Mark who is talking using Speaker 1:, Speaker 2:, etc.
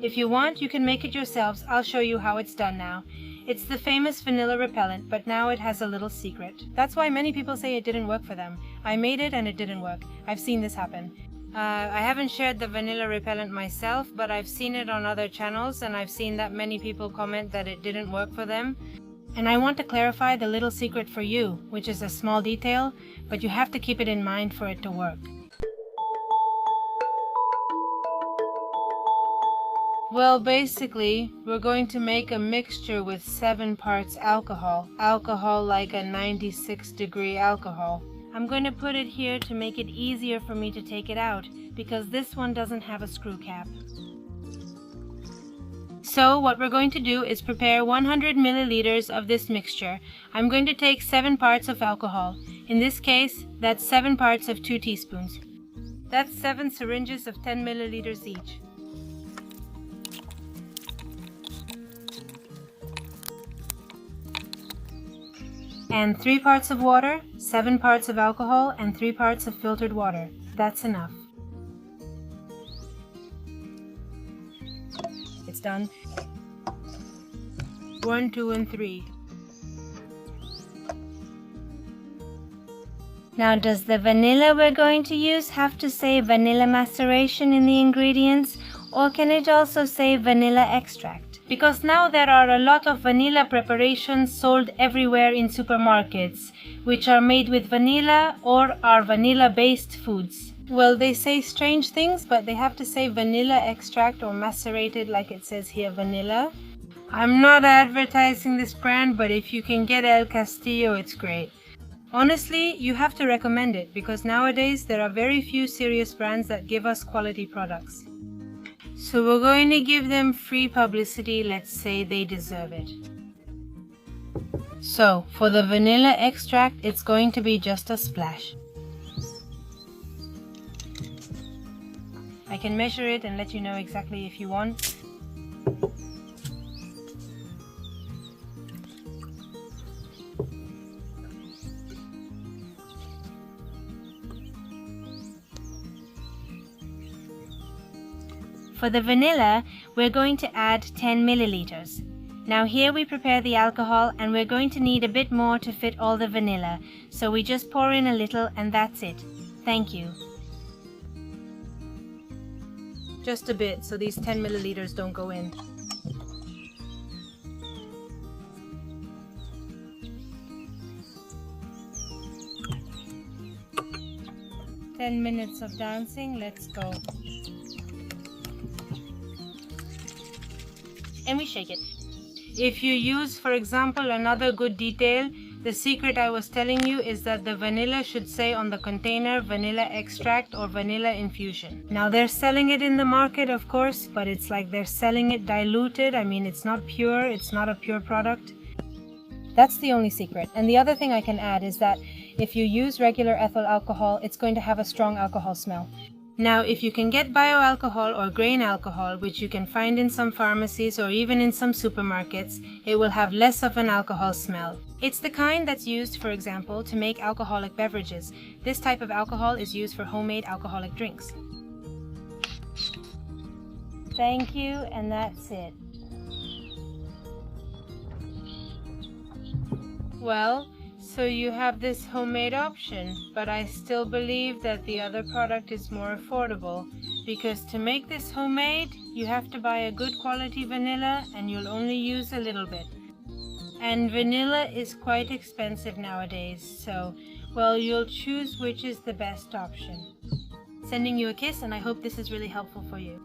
Speaker 1: If you want, you can make it yourselves. I'll show you how it's done now. It's the famous vanilla repellent, but now it has a little secret. That's why many people say it didn't work for them. I made it and it didn't work. I've seen this happen. I haven't shared the vanilla repellent myself, but I've seen it on other channels, and I've seen that many people comment that it didn't work for them. And I want to clarify the little secret for you, which is a small detail, but you have to keep it in mind for it to work. Well, basically, we're going to make a mixture with 7 parts alcohol. Alcohol like a 96-degree alcohol. I'm going to put it here to make it easier for me to take it out, because this one doesn't have a screw cap. So what we're going to do is prepare 100 milliliters of this mixture. I'm going to take 7 parts of alcohol. In this case, that's 7 parts of 2 teaspoons. That's 7 syringes of 10 milliliters each. And 3 parts of water, 7 parts of alcohol, and 3 parts of filtered water. That's enough. It's done. 1, 2, and 3.
Speaker 2: Now, does the vanilla we're going to use have to say vanilla maceration in the ingredients, or can it also say vanilla extract? Because now there are a lot of vanilla preparations sold everywhere in supermarkets, which are made with vanilla or are vanilla-based foods.
Speaker 1: Well, they say strange things, but they have to say vanilla extract or macerated like it says here, vanilla. I'm not advertising this brand, but if you can get El Castillo, it's great. Honestly, you have to recommend it, because nowadays there are very few serious brands that give us quality products. So we're going to give them free publicity. Let's say they deserve it. So for the vanilla extract, it's going to be just a splash. I can measure it and let you know exactly if you want.
Speaker 2: For the vanilla, we're going to add 10 milliliters. Now here we prepare the alcohol, and we're going to need a bit more to fit all the vanilla, so we just pour in a little and that's it. Thank you.
Speaker 1: Just a bit, so these 10 milliliters don't go in. "10 minutes of dancing, let's go."
Speaker 2: And we shake it.
Speaker 1: If you use, for example, another good detail, the secret I was telling you is that the vanilla should say on the container vanilla extract or vanilla infusion. Now they're selling it in the market, of course, but it's like they're selling it diluted. I mean, it's not pure, it's not a pure product. That's the only secret. And the other thing I can add is that if you use regular ethyl alcohol, it's going to have a strong alcohol smell. Now, if you can get bioalcohol or grain alcohol, which you can find in some pharmacies or even in some supermarkets, it will have less of an alcohol smell. It's the kind that's used, for example, to make alcoholic beverages. This type of alcohol is used for homemade alcoholic drinks.
Speaker 2: Thank you, and that's it.
Speaker 1: Well, so you have this homemade option, but I still believe that the other product is more affordable, because to make this homemade, you have to buy a good quality vanilla and you'll only use a little bit. And vanilla is quite expensive nowadays, so, well, you'll choose which is the best option. Sending you a kiss, and I hope this is really helpful for you.